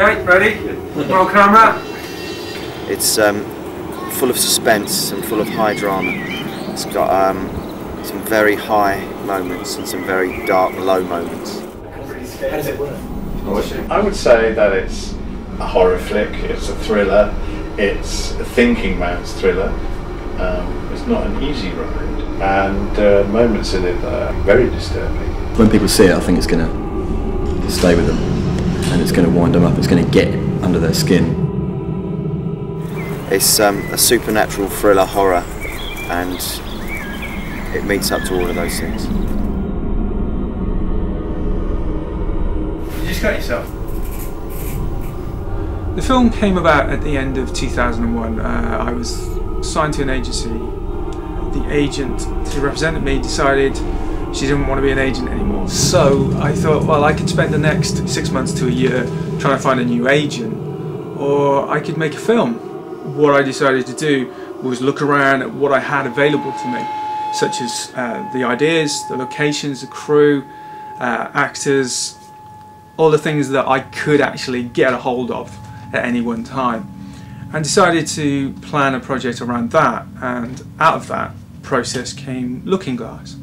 Okay, ready? Roll camera. It's full of suspense and full of high drama. It's got some very high moments and some very dark, low moments. How does it work? I would say that it's a horror flick, it's a thriller, it's a thinking man's thriller. It's not an easy ride, and there are moments in it that are very disturbing. When people see it, I think it's going to stay with them, and it's going to wind them up, it's going to get under their skin. It's a supernatural thriller horror, and it meets up to all of those things. You just cut yourself. The film came about at the end of 2001. I was signed to an agency. The agent who represented me decided she didn't want to be an agent anymore. So I thought, well, I could spend the next 6 months to a year trying to find a new agent, or I could make a film. What I decided to do was look around at what I had available to me, such as the ideas, the locations, the crew, actors, all the things that I could actually get a hold of at any one time, and decided to plan a project around that. And out of that process came Looking Glass.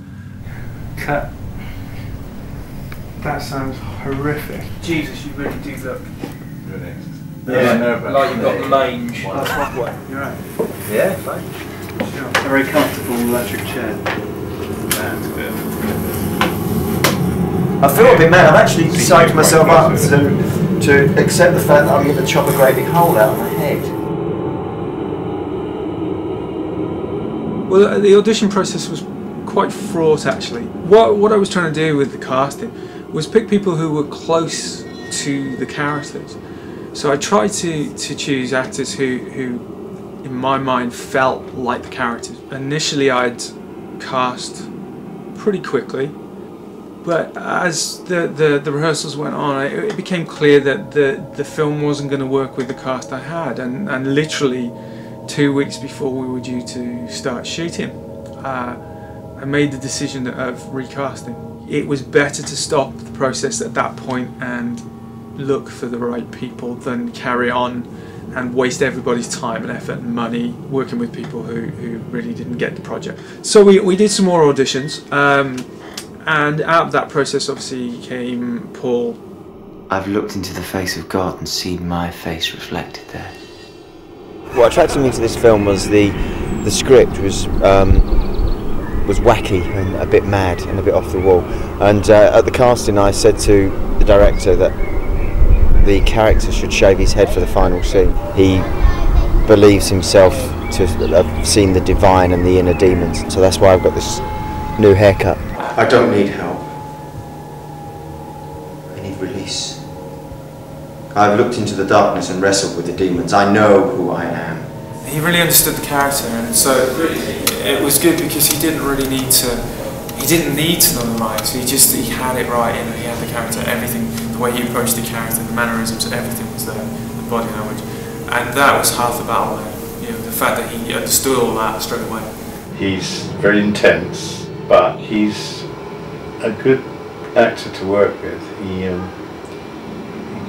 Cut. That sounds horrific. Jesus, you really do look. Really? Yeah, like you've got mange. You're right. Yeah, fine. A very comfortable electric chair. That's good. I feel a bit mad. I've actually psyched myself up to accept the fact that I'm going to chop a great big hole out of my head. Well, the audition process was quite fraught, actually. What I was trying to do with the casting was pick people who were close to the characters. So I tried to choose actors who in my mind felt like the characters. Initially I'd cast pretty quickly, but as the rehearsals went on, it became clear that the film wasn't going to work with the cast I had, and literally 2 weeks before we were due to start shooting, I made the decision of recasting. It was better to stop the process at that point and look for the right people than carry on and waste everybody's time and effort and money working with people who really didn't get the project. So we did some more auditions, and out of that process obviously came Paul. I've looked into the face of God and seen my face reflected there. What attracted me to this film was the script was wacky and a bit mad and a bit off the wall. And at the casting, I said to the director that the character should shave his head for the final scene. He believes himself to have seen the divine and the inner demons, so that's why I've got this new haircut. I don't need help. I need release. I've looked into the darkness and wrestled with the demons. I know who I am. He really understood the character, and so it was good because he didn't really need to. He didn't need to know the lines. He had it right. You know, he had the character, everything, the way he approached the character, the mannerisms, everything was there, the body language, and that was half the battle. You know, the fact that he understood all that straight away. He's very intense, but he's a good actor to work with. He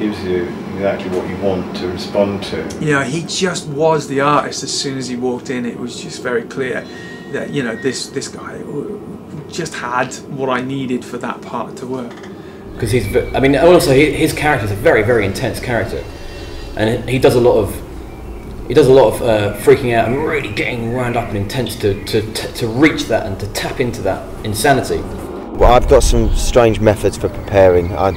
gives you exactly what you want to respond to. You know, he just was the artist. As soon as he walked in, it was just very clear that, you know, this guy just had what I needed for that part to work. Because I mean, also his character is a very, very intense character, and he does a lot of freaking out and really getting wound up and intense to reach that and to tap into that insanity. Well, I've got some strange methods for preparing. I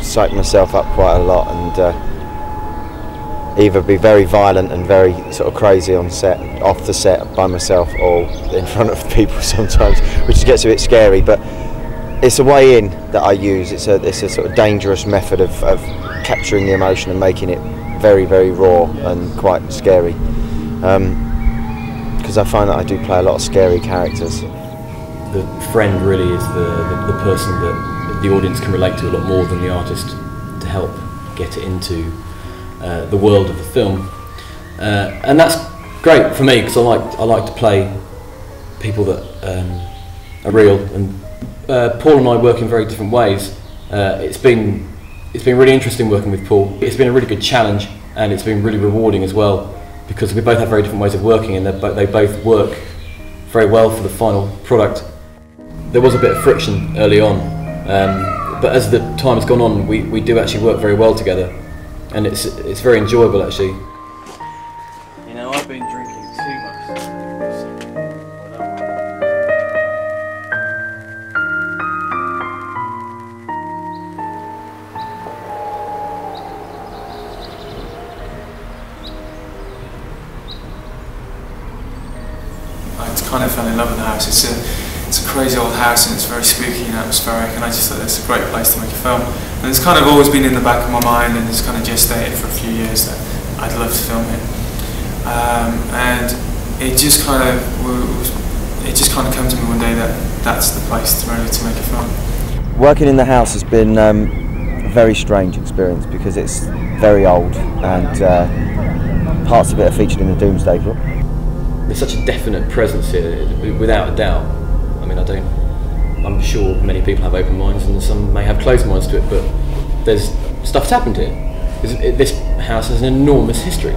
psych myself up quite a lot and either be very violent and very sort of crazy on set, off the set by myself, or in front of people sometimes, which gets a bit scary. But it's a way in that I use. It's a sort of dangerous method of capturing the emotion and making it very, very raw and quite scary. Because I find that I do play a lot of scary characters. The friend really is the person that the audience can relate to a lot more than the artist, to help get it into the world of the film, and that's great for me because I like to play people that are real. And Paul and I work in very different ways. It's been It's been really interesting working with Paul. It's been a really good challenge, and it's been really rewarding as well, because we both have very different ways of working, and they both work very well for the final product. There was a bit of friction early on, but as the time has gone on, we do actually work very well together, and it's very enjoyable actually. You know, I've been drinking too much. I kind of fell in love with the house. It's a crazy old house and it's very spooky and atmospheric, and I just thought it's a great place to make a film. And it's kind of always been in the back of my mind, and it's kind of gestated for a few years that I'd love to film it. And it just kind of came to me one day that that's the place to make a film. Working in the house has been a very strange experience because it's very old, and parts of it are featured in the Doomsday Book. There's such a definite presence here, without a doubt. I mean, I'm sure many people have open minds and some may have closed minds to it, but there's stuff's happened here. This house has an enormous history,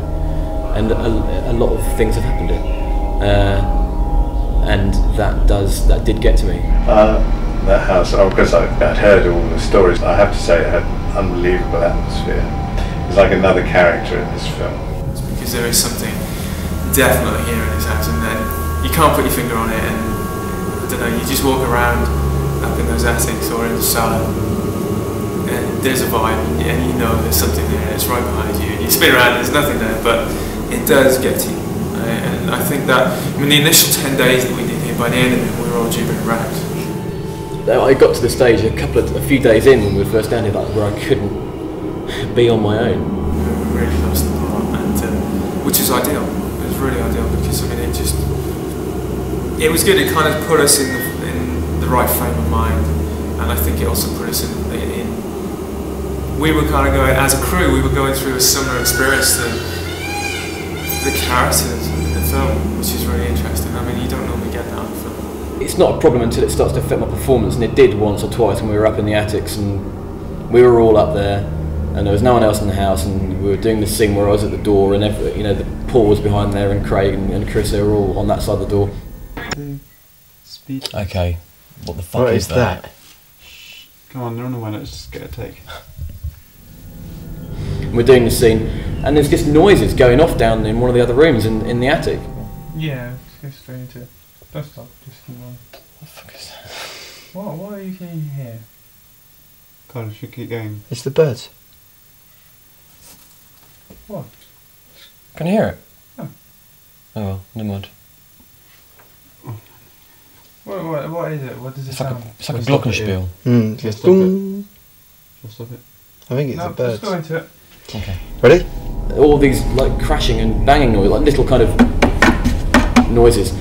and a lot of things have happened here, and that did get to me. That house, because I'd heard all the stories, I have to say it had unbelievable atmosphere. It's like another character in this film. It's because there is something definitely here in this house, and then you can't put your finger on it, and I don't know, you just walk around up in those attics or in the cellar and there's a vibe, and you know there's something there, it's right behind you, and you spin around and there's nothing there, but it does get to you. And I think that, I mean, the initial 10 days that we did here, by the end of it we were all gibbering around. I got to the stage a few days in when we were first down here, where I couldn't be on my own. We really lost the plot, and which is ideal. It was really ideal because I mean it was good. It kind of put us in the right frame of mind, and I think it also put us in. We were kind of going as a crew. We were going through a similar experience to the characters in the film, which is really interesting. I mean, you don't normally get that on film. It's not a problem until it starts to affect my performance, and it did once or twice when we were up in the attics and we were all up there, and there was no one else in the house, and we were doing this scene where I was at the door, and Paul was behind there, and Craig and Chris, they were all on that side of the door. Speed. Okay, what the fuck is that? Come on, run away, let's just get a take. We're doing the scene, and there's just noises going off down in one of the other rooms in the attic. Yeah, just go straight into it. Don't stop, just keep on. What the fuck is that? What are you hearing here? God, I should keep going. It's the birds. What? Can you hear it? No. Oh well, never mind. What is it? What does it sound? It's like a glockenspiel. Just stop it. Just stop it. I think it's the birds. Just go into it. Okay. Ready? All these like crashing and banging noise, like little kind of noises.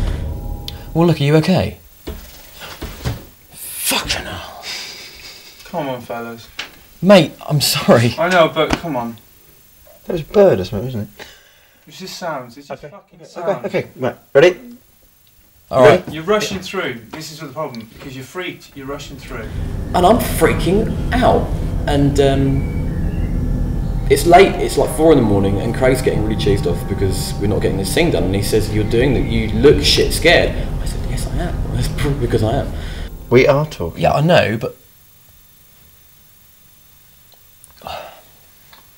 Well, look, are you okay? Fucking hell. Come on, fellas. Mate, I'm sorry. I know, but come on. That was a bird or something, wasn't it? It's just sounds. It's just fucking sounds. Okay, right. Ready? Alright. You're rushing through. This is the problem. Because you're freaked, you're rushing through. And I'm freaking out. And it's late, it's like 4 in the morning, and Craig's getting really cheesed off because we're not getting this scene done, and he says, "You're doing that, you look shit scared." I said, "Yes, I am." That's probably because I am. We are talking. Yeah, I know, but...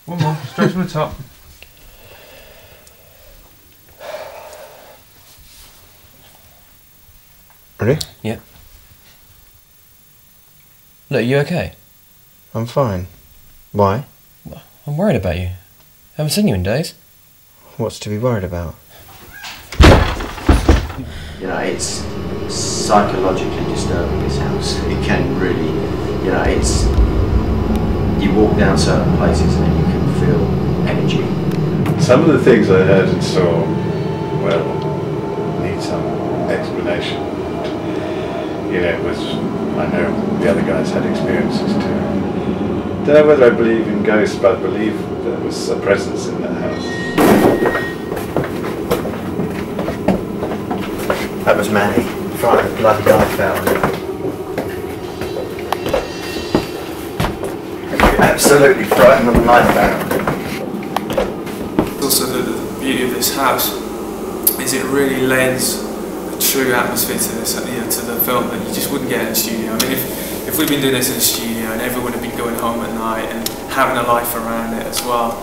One more, straight from the top. Ready? Yeah. Look, you okay? I'm fine. Why? Well, I'm worried about you. Haven't seen you in days. What's to be worried about? You know, it's psychologically disturbing, this house. It can really, you know, it's... You walk down certain places and you can feel energy. Some of the things I heard and saw, well, need some explanation. You know, it was, I know the other guys had experiences too. Don't know whether I believe in ghosts, but I believe there was a presence in that house. That was Manny. Frightened the bloody life out of him. absolutely frightened on the night bound. Also, the beauty of this house is it really lends a true atmosphere to this, to the film that you just wouldn't get in a studio. I mean, if we'd been doing this in a studio and everyone had been going home at night and having a life around it as well,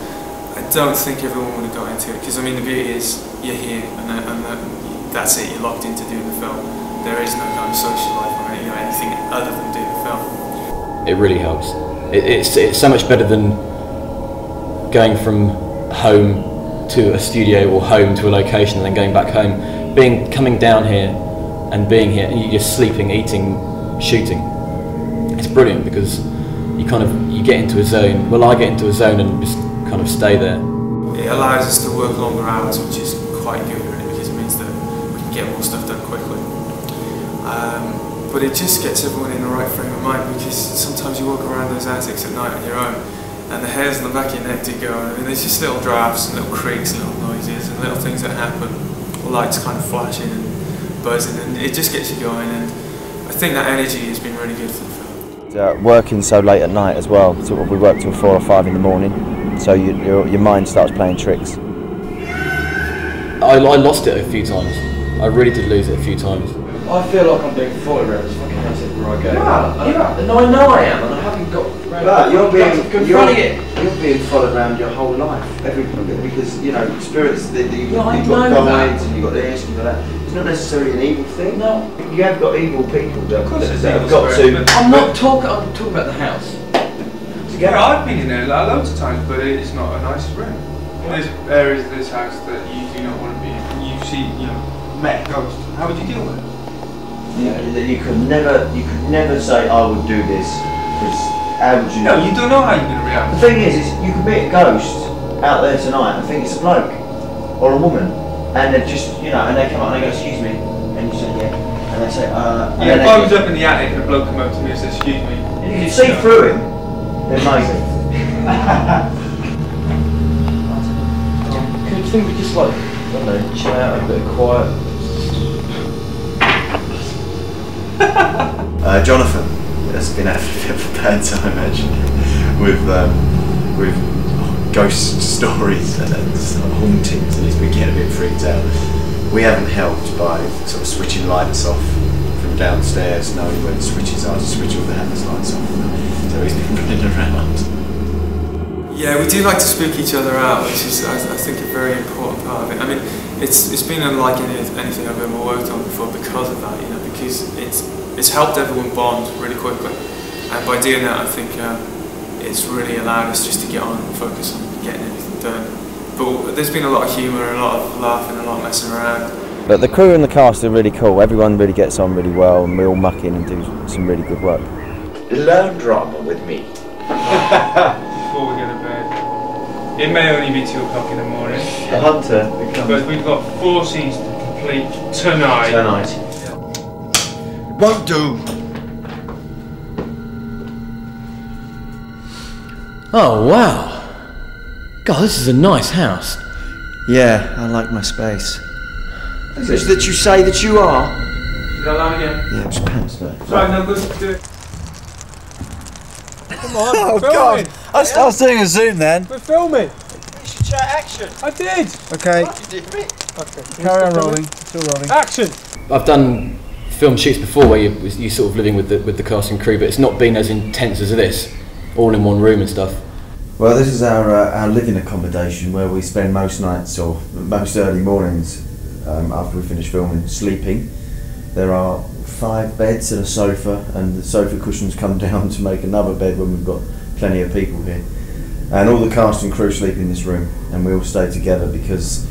I don't think everyone would have got into it, because I mean the beauty is you're here and that's it, you're locked into doing the film. There is no kind of social life or anything other than doing the film. It really helps. It's so much better than going from home to a studio or home to a location and then going back home. Coming down here and being here, and you're just sleeping, eating, shooting. It's brilliant because you get into a zone. Well, I get into a zone and just kind of stay there. It allows us to work longer hours, which is quite good really, because it means that we can get more stuff done quickly. But it just gets everyone in the right frame of mind, because sometimes you walk around those attics at night on your own and the hairs on the back of your neck do go, and I mean, there's just little drafts and little creaks and little noises and little things that happen, lights kind of flashing and buzzing, and it just gets you going, and I think that energy has been really good for the film. Working so late at night as well, sort of we work till 4 or 5 in the morning, so your mind starts playing tricks. I lost it a few times. I really did lose it a few times. I feel like I'm being followed around this fucking house everywhere I go. No, I know I am, and I haven't got. But you're being followed around your whole life, because spirits. You've got guides and you've got this and you've got that. It's not necessarily an evil thing. No, you have got evil people that have got to. I'm talking about the house. Yeah, I've been in there loads of times, but it's not a nice room. There's areas of this house that you do not want to be in. You see, met ghosts. How would you deal with it? Yeah, you could never say I would do this, because how would you know? No, you don't know how you're going to react. The thing is you could meet a ghost out there tonight and think it's a bloke or a woman, and they just and they come up and they go, excuse me, and you say yeah, and they say yeah. If I was up in the attic and a bloke come up to me and said excuse me, and you can see through him, then maybe. Could you think we just chill out, a bit of quiet? Jonathan has been having a bit of a bad time actually with ghost stories and hauntings, and he's been getting a bit freaked out. We haven't helped by sort of switching lights off from downstairs, knowing where the switches are to switch all the Hammer's lights off. So he's been running around. Yeah, we do like to spook each other out, which is, I think, a very important part of it. I mean, it's been unlike anything I've ever worked on before because of that, because it's helped everyone bond really quickly, and by doing that, I think it's really allowed us just to get on and focus on getting everything done. But there's been a lot of humour, a lot of laughing, a lot of messing around. But the crew and the cast are really cool. Everyone really gets on really well, and we all muck in and do some really good work. Learn drama with me. Before we go to bed. It may only be 2 o'clock in the morning. The hunter But we've got 4 scenes to complete tonight. Won't do. Oh wow! God, this is a nice house. Yeah, I like my space. Is it that you say that you are? Is that loud again? Yeah, it's pants though. Right, no, let's do it. Come on, oh filming. God! I was doing a zoom then. We're filming. You should show action. I did. Okay. You did me. Okay. Carry on rolling. Still rolling. Action. I've done film shoots before where you're sort of living with the cast and crew, but it's not been as intense as this, all in one room and stuff. Well, this is our living accommodation where we spend most nights or most early mornings after we finish filming sleeping. There are 5 beds and a sofa, and the sofa cushions come down to make another bed when we've got plenty of people here. And all the cast and crew sleep in this room, and we all stay together because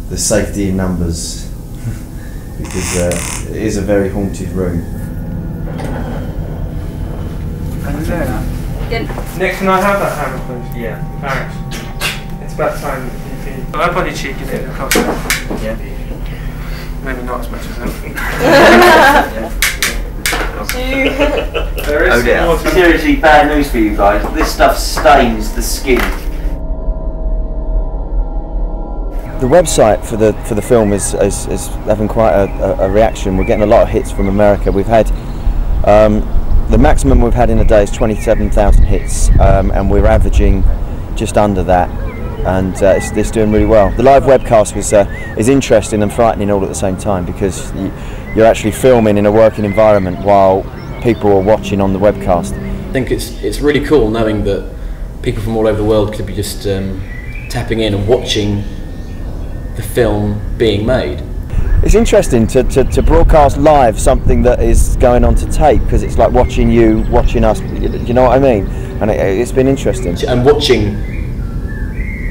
there's safety in numbers. Because it is a very haunted room. Are you there now? Good. Next, can I have that hammer, please? Yeah. Thanks. It's about time you can. I'll put your cheek in it. Yeah. Maybe not as much as that. There is more. Seriously, bad news for you guys. This stuff stains the skin. The website for the film is having quite a reaction. We're getting a lot of hits from America. We've had The maximum we've had in a day is 27,000 hits, and we're averaging just under that, and it's doing really well. The live webcast is interesting and frightening all at the same time, because you're actually filming in a working environment while people are watching on the webcast. I think it's really cool knowing that people from all over the world could be just tapping in and watching the film being made. It's interesting to broadcast live something that is going on to tape, because it's like watching you, watching us, you know what I mean? And it's been interesting. And watching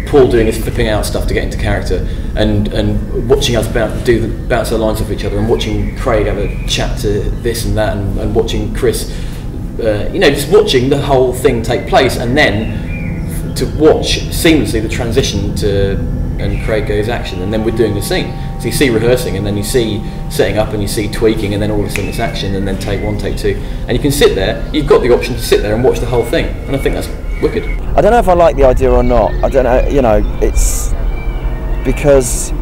Paul doing his flipping out stuff to get into character, and watching us bounce our lines off each other, and watching Craig have a chat to this and that, and watching Chris, just watching the whole thing take place, and then to watch seamlessly the transition to, and Craig goes action, and then we're doing the scene. So you see rehearsing, and then you see setting up, and you see tweaking, and then all of a sudden it's action, and then take one, take two, and you can sit there. You've got the option to sit there and watch the whole thing, and I think that's wicked. I don't know if I like the idea or not. I don't know. It's because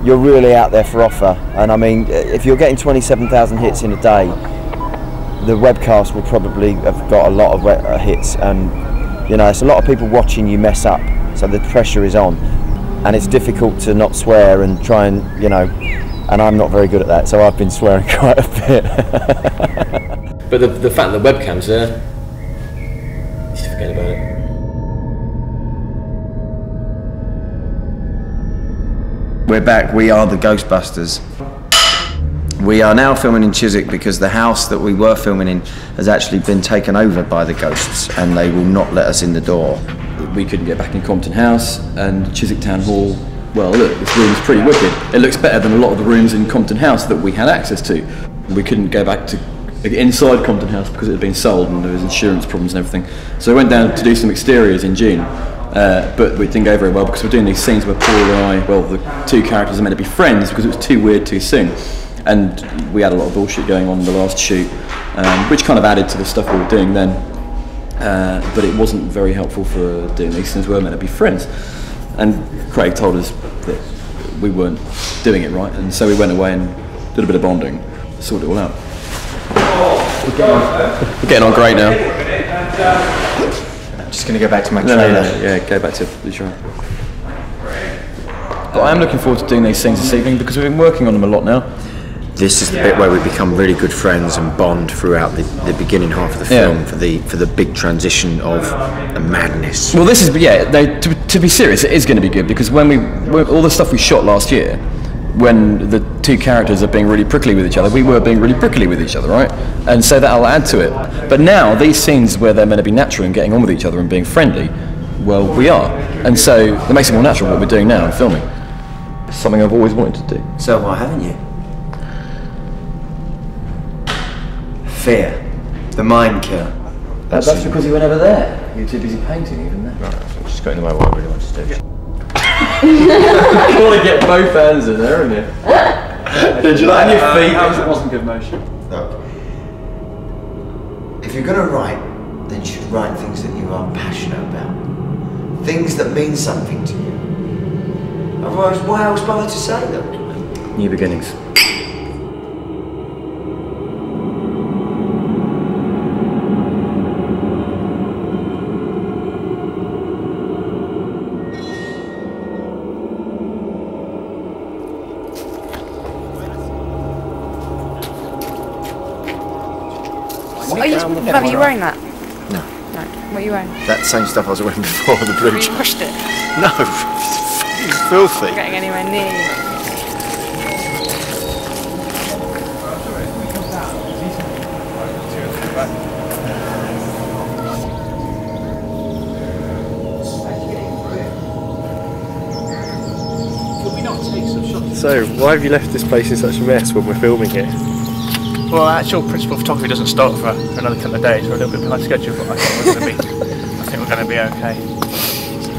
you're really out there for offer, and I mean, if you're getting 27,000 hits in a day, the webcast will probably have got a lot of hits, and it's a lot of people watching you mess up, so the pressure is on. And it's difficult to not swear and try and, and I'm not very good at that, so I've been swearing quite a bit. But the fact that the webcam's there, just forget about it. We're back. We are the Ghostbusters. We are now filming in Chiswick because the house that we were filming in has actually been taken over by the ghosts, and they will not let us in the door. We couldn't get back in Compton House, and Chiswick Town Hall, well look, this room's pretty wicked. It looks better than a lot of the rooms in Compton House that we had access to. We couldn't go back to inside Compton House because it had been sold and there was insurance problems and everything. So we went down to do some exteriors in June, but we didn't go very well because we're doing these scenes where Paul and the two characters are meant to be friends, because it was too weird too soon. And we had a lot of bullshit going on in the last shoot, which kind of added to the stuff we were doing then. But it wasn't very helpful for doing these things. We were meant to be friends, and Craig told us that we weren't doing it right, and so we went away and did a bit of bonding, sorted it all out. We're getting on great now. I'm just going to go back to my trailer. Yeah, go back to the trailer. But I am looking forward to doing these things this evening because we've been working on them a lot now. This is the bit where we become really good friends and bond throughout the beginning half of the film, for the big transition of the madness. Well, this is to be serious, it is going to be good, because when all the stuff we shot last year, when the two characters are being really prickly with each other, we were being really prickly with each other, right? And so that'll add to it. But now these scenes where they're meant to be natural and getting on with each other and being friendly, well, we are, and so it makes it more natural what we're doing now in filming. It's something I've always wanted to do. So why haven't you? Fear. The mind killer. That's because you were never there. You were too busy painting even then. Right, I'm just going to my what I really want to do. You want to get both hands in there, haven't you? Did you like your feet? It wasn't good motion. Look, if you're going to write, then you should write things that you are passionate about. Things that mean something to you. Otherwise, why else bother to say them? New beginnings. Are you wearing that? No. No. What are you wearing? That same stuff I was wearing before, the blue. Have you washed it? No, it's filthy. Not getting anywhere near you. So, why have you left this place in such a mess when we're filming here? Well, actual principal photography doesn't start for another couple of days. We're a little bit behind schedule, but I think we're going to be okay.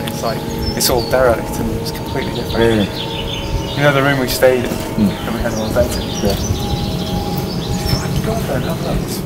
It's like, it's all derelict and it's completely different. Really? You know the room we stayed in, and we had all rented? Yeah. Go there and have that.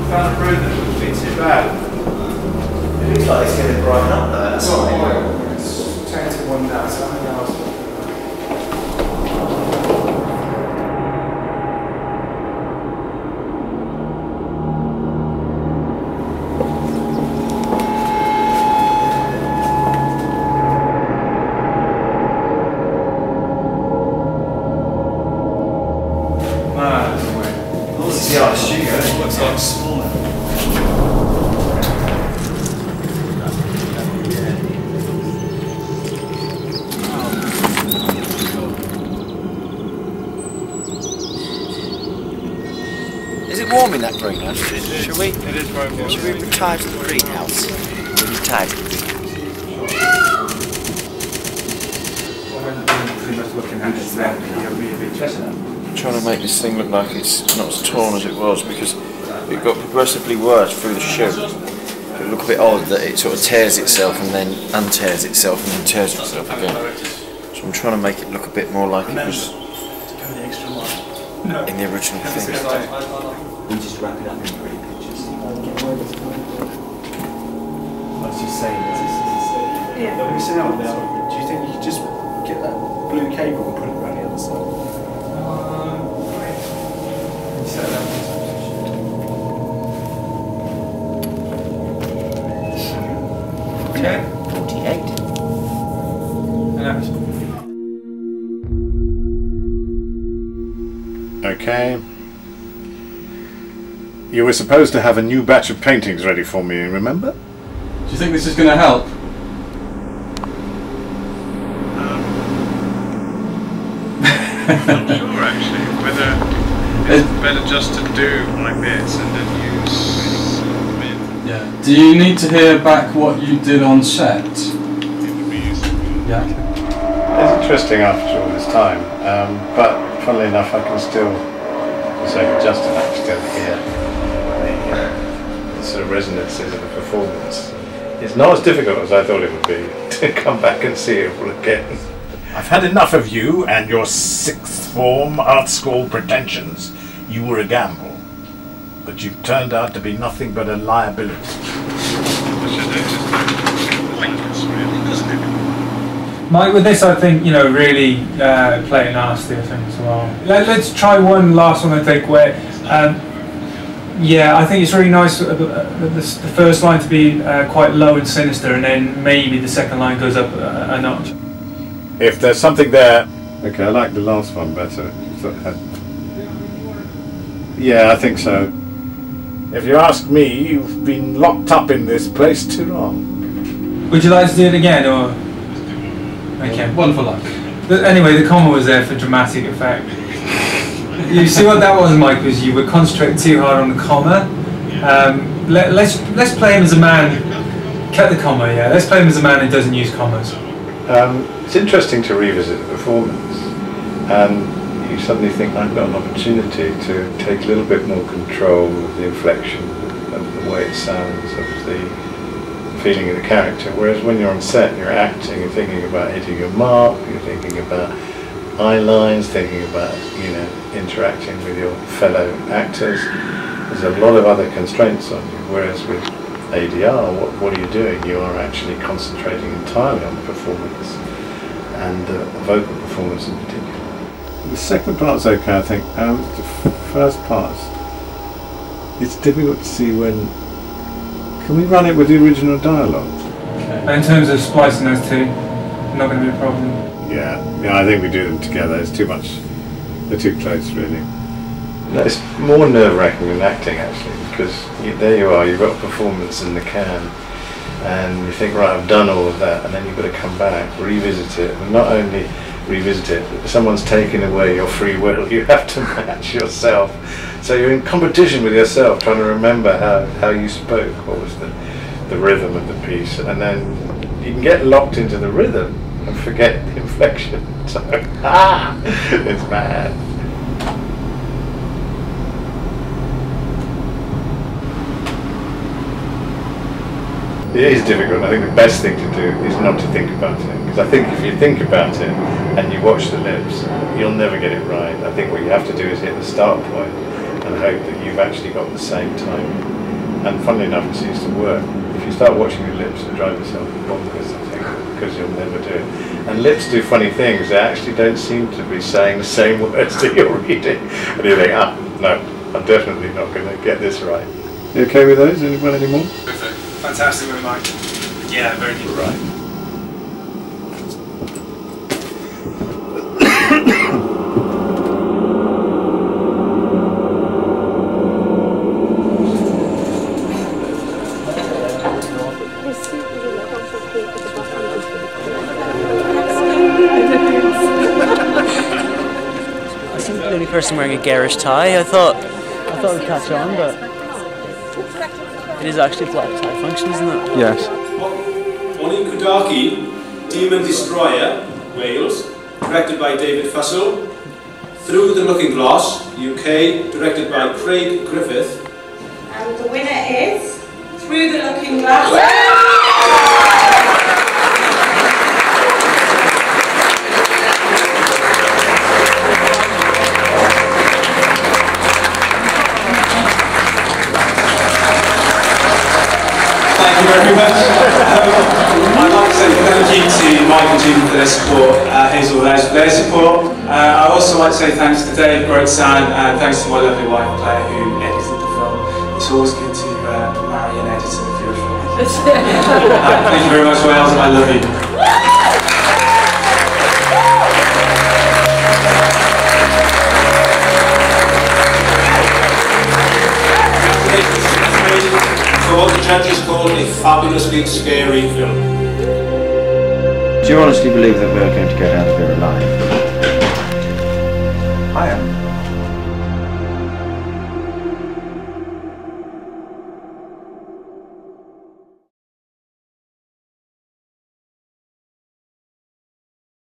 Found a room that wouldn't be too bad. It looks like it's going to brighten up though. That's Oh, it's turned to one now, so I think I was. This is the art studio. It looks like smaller. Is it warm in that greenhouse? Should we? It is very warm. Should we retire to the greenhouse? Retire. I'm trying to make this thing look like it's not as torn as it was because it got progressively worse through the shoot. It looked a bit odd that it sort of tears itself and then untears itself and then tears itself again. So I'm trying to make it look a bit more like it was in the original thing. We just wrap it up in pretty pictures. I was just saying this. Yeah. Let me sit down now. Do you think you could just get that blue cable and put it around the other side? Okay. 48. Okay. You were supposed to have a new batch of paintings ready for me, remember? Do you think this is going to help? I'm not sure actually whether it's better just to do my bits and then use. Yeah. Do you need to hear back what you did on set? It would be useful. Yeah. It's interesting after all this time, but funnily enough, I can still, say Justin, I can still hear the sort of resonances of the performance. It's not as difficult as I thought it would be to come back and see it all again. I've had enough of you and your sixth form art school pretensions. You were a gamble, but you've turned out to be nothing but a liability. Mike, with this, I think, you know, really play it nasty, I think, as well. Let's try one last one, I think, where, yeah, I think it's really nice the first line to be quite low and sinister, and then maybe the second line goes up a notch. If there's something there... Okay, I like the last one better. Yeah, I think so. If you ask me, you've been locked up in this place too long. Would you like to do it again, or...? Okay. One for luck. Anyway, the comma was there for dramatic effect. You see what that was, Mike, was you were concentrating too hard on the comma. Let's play him as a man... Cut the comma, yeah. Let's play him as a man who doesn't use commas. It's interesting to revisit the performance, and you suddenly think I've got an opportunity to take a little bit more control of the inflection, of the way it sounds, of the feeling of the character. Whereas when you're on set, you're acting, you're thinking about hitting your mark, you're thinking about eye lines, thinking about, you know, interacting with your fellow actors. There's a lot of other constraints on you. Whereas with ADR, what are you doing? You are actually concentrating entirely on the performance, and the vocal performance in particular. The second part's okay, I think. The first part's, it's difficult to see when... Can we run it with the original dialogue? Okay. In terms of splicing those two, not going to be a problem. Yeah, I think we do them together. It's too much, they're too close really. No, it's more nerve-wracking than acting actually, because there you are, you've got a performance in the can, and you think, right, I've done all of that, and then you've got to come back, revisit it, and not only revisit it, but someone's taken away your free will, you have to match yourself. So you're in competition with yourself, trying to remember how you spoke, what was the rhythm of the piece, and then you can get locked into the rhythm and forget the inflection. So, it's mad. It is difficult. I think the best thing to do is not to think about it, because I think if you think about it and you watch the lips, you'll never get it right. I think what you have to do is hit the start point and hope that you've actually got the same time. And funnily enough, it seems to work. If you start watching your lips, you drive yourself bonkers, I think, because you'll never do it. And lips do funny things. They actually don't seem to be saying the same words that you're reading. And you think, no, I'm definitely not going to get this right. You okay with those? Anyone anymore? Perfect. Fantastic with Mike. Yeah, very good. Right. I seem the only person wearing a garish tie. I thought it would catch on, but it is actually a black tie function, isn't it? Yes. Oni Kudaki, Demon Destroyer, Wales, directed by David Fussell. Through the Looking Glass, UK, directed by Craig Griffith. And the winner is Through the Looking Glass. Thank you very much. I'd like to say thank you to Mike and Jim for their support, Hazel Rose for their support. I'd also like to say thanks to Dave Grotzan and thanks to my lovely wife Claire who edited the film. It's always good to marry an editor if you're a film. Thank you very much, Wales. I love you. For what the judges call a fabulously scary film. Do you honestly believe that we're going to go down the river alive? I am.